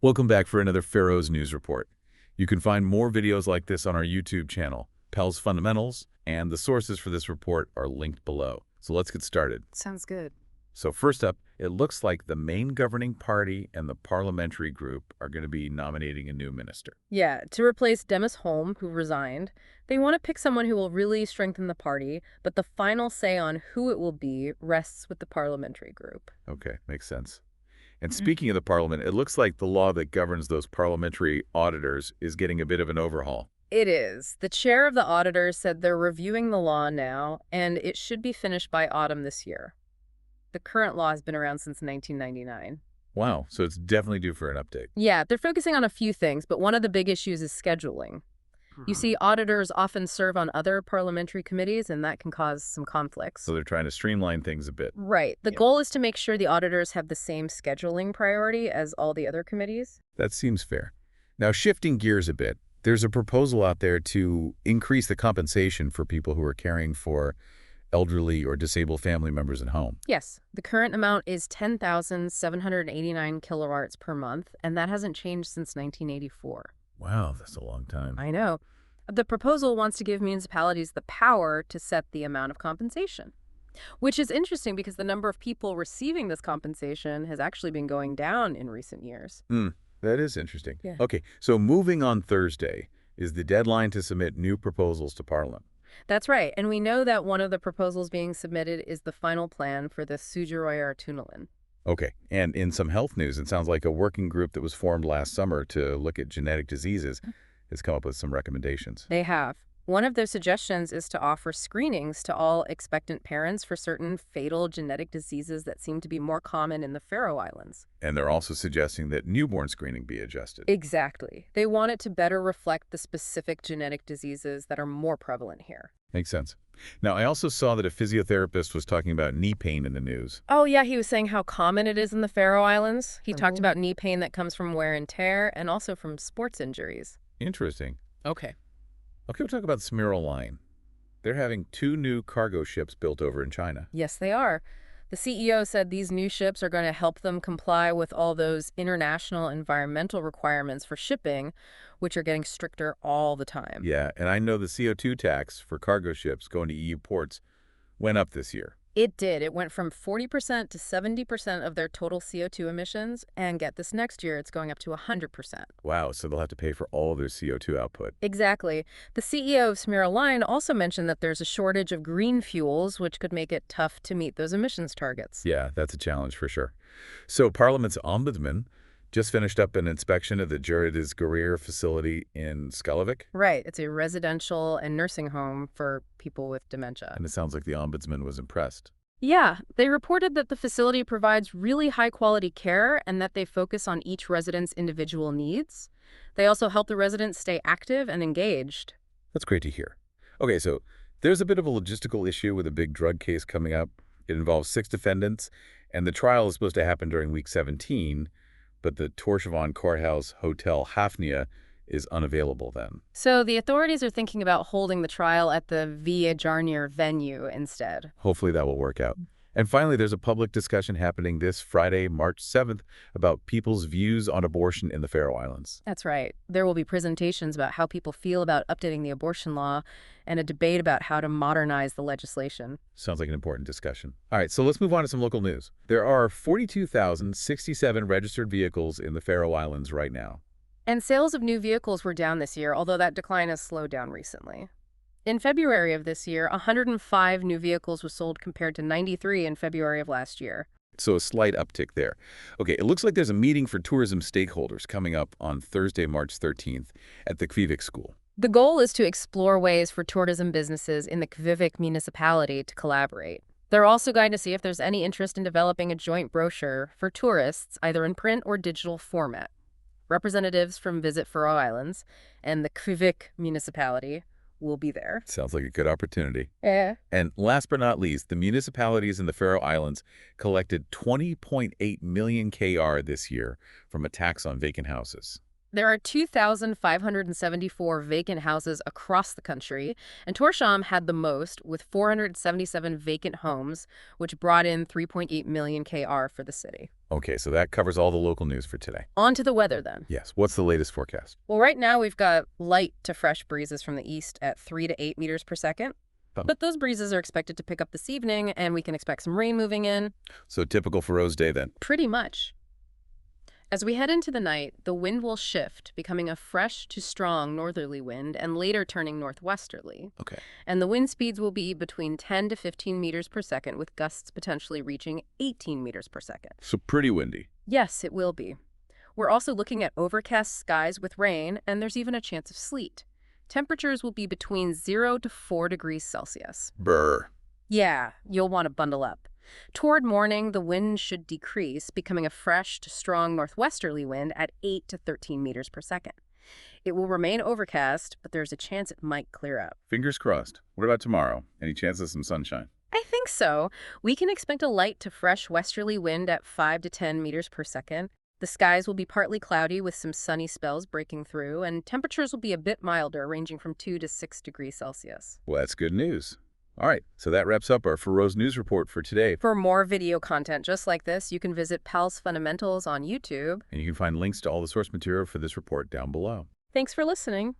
Welcome back for another Faroes News Report. You can find more videos like this on our YouTube channel, PalsFundamentals, and the sources for this report are linked below. So let's get started. Sounds good. So first up, it looks like the main governing party and the parliamentary group are going to be nominating a new minister. Yeah, to replace Holm, who resigned, they want to pick someone who will really strengthen the party, but the final say on who it will be rests with the parliamentary group. Okay, makes sense. And speaking of the parliament, it looks like the law that governs those parliamentary auditors is getting a bit of an overhaul. It is. The chair of the auditors said they're reviewing the law now, and it should be finished by autumn this year. The current law has been around since 1999. Wow, so it's definitely due for an update. Yeah, they're focusing on a few things, but one of the big issues is scheduling. You see, auditors often serve on other parliamentary committees, and that can cause some conflicts. So they're trying to streamline things a bit. Right. The goal is to make sure the auditors have the same scheduling priority as all the other committees. That seems fair. Now, shifting gears a bit, there's a proposal out there to increase the compensation for people who are caring for elderly or disabled family members at home. Yes. The current amount is 10,789 kilowatts per month, and that hasn't changed since 1984. Wow, that's a long time. I know. The proposal wants to give municipalities the power to set the amount of compensation, which is interesting because the number of people receiving this compensation has actually been going down in recent years. That is interesting. Yeah. Okay, so moving on Thursday is the deadline to submit new proposals to Parliament. That's right. And we know that one of the proposals being submitted is the final plan for the Suðuroyar Tunnel. Okay, and in some health news, it sounds like a working group that was formed last summer to look at genetic diseases has come up with some recommendations. They have. One of their suggestions is to offer screenings to all expectant parents for certain fatal genetic diseases that seem to be more common in the Faroe Islands. And they're also suggesting that newborn screening be adjusted. Exactly. They want it to better reflect the specific genetic diseases that are more prevalent here. Makes sense. Now, I also saw that a physiotherapist was talking about knee pain in the news. Oh, yeah, he was saying how common it is in the Faroe Islands. He talked about knee pain that comes from wear and tear and also from sports injuries. Interesting. Okay. Okay, we'll talk about Smyril Line. They're having 2 new cargo ships built over in China. Yes, they are. The CEO said these new ships are going to help them comply with all those international environmental requirements for shipping, which are getting stricter all the time. Yeah, and I know the CO2 tax for cargo ships going to EU ports went up this year. It did. It went from 40% to 70% of their total CO2 emissions, and get this, next year it's going up to 100%. Wow, so they'll have to pay for all of their CO2 output. Exactly. The CEO of Smyril Line also mentioned that there's a shortage of green fuels, which could make it tough to meet those emissions targets. Yeah, that's a challenge for sure. So Parliament's ombudsman just finished up an inspection of the Gerðisgarður facility in Kvívík. Right. It's a residential and nursing home for people with dementia. And it sounds like the ombudsman was impressed. Yeah, they reported that the facility provides really high-quality care and that they focus on each resident's individual needs. They also help the residents stay active and engaged. That's great to hear. Okay, so there's a bit of a logistical issue with a big drug case coming up. It involves 6 defendants, and the trial is supposed to happen during week 17, but the Tórshavn Courthouse Hotel Hafnia is unavailable then. So the authorities are thinking about holding the trial at the Via Jarnir venue instead. Hopefully that will work out. And finally, there's a public discussion happening this Friday, March 7th, about people's views on abortion in the Faroe Islands. That's right. There will be presentations about how people feel about updating the abortion law and a debate about how to modernize the legislation. Sounds like an important discussion. All right, so let's move on to some local news. There are 42,067 registered vehicles in the Faroe Islands right now. And sales of new vehicles were down this year, although that decline has slowed down recently. In February of this year, 105 new vehicles were sold compared to 93 in February of last year. So a slight uptick there. Okay, it looks like there's a meeting for tourism stakeholders coming up on Thursday, March 13th at the Kvívík school. The goal is to explore ways for tourism businesses in the Kvívík municipality to collaborate. They're also going to see if there's any interest in developing a joint brochure for tourists, either in print or digital format. Representatives from Visit Faroe Islands and the Kvívík municipality will be there. Sounds like a good opportunity. Yeah. And last but not least, the municipalities in the Faroe Islands collected 20.8 million KR this year from a tax on vacant houses. There are 2,574 vacant houses across the country, and Tórshavn had the most, with 477 vacant homes, which brought in 3.8 million KR for the city. Okay, so that covers all the local news for today. On to the weather, then. Yes, what's the latest forecast? Well, right now we've got light to fresh breezes from the east at 3 to 8 meters per second. Oh. But those breezes are expected to pick up this evening, and we can expect some rain moving in. So typical Faroes day then. Pretty much. As we head into the night, the wind will shift, becoming a fresh to strong northerly wind and later turning northwesterly. Okay. And the wind speeds will be between 10 to 15 meters per second, with gusts potentially reaching 18 meters per second. So pretty windy. Yes, it will be. We're also looking at overcast skies with rain, and there's even a chance of sleet. Temperatures will be between 0 to 4 degrees Celsius. Brr. Yeah, you'll want to bundle up. Toward morning, the wind should decrease, becoming a fresh to strong northwesterly wind at 8 to 13 meters per second. It will remain overcast, but there's a chance it might clear up. Fingers crossed. What about tomorrow? Any chance of some sunshine? I think so. We can expect a light to fresh westerly wind at 5 to 10 meters per second. The skies will be partly cloudy with some sunny spells breaking through, and temperatures will be a bit milder, ranging from 2 to 6 degrees Celsius. Well, that's good news. All right, so that wraps up our Faroes News Report for today. For more video content just like this, you can visit PalsFundamentals on YouTube. And you can find links to all the source material for this report down below. Thanks for listening.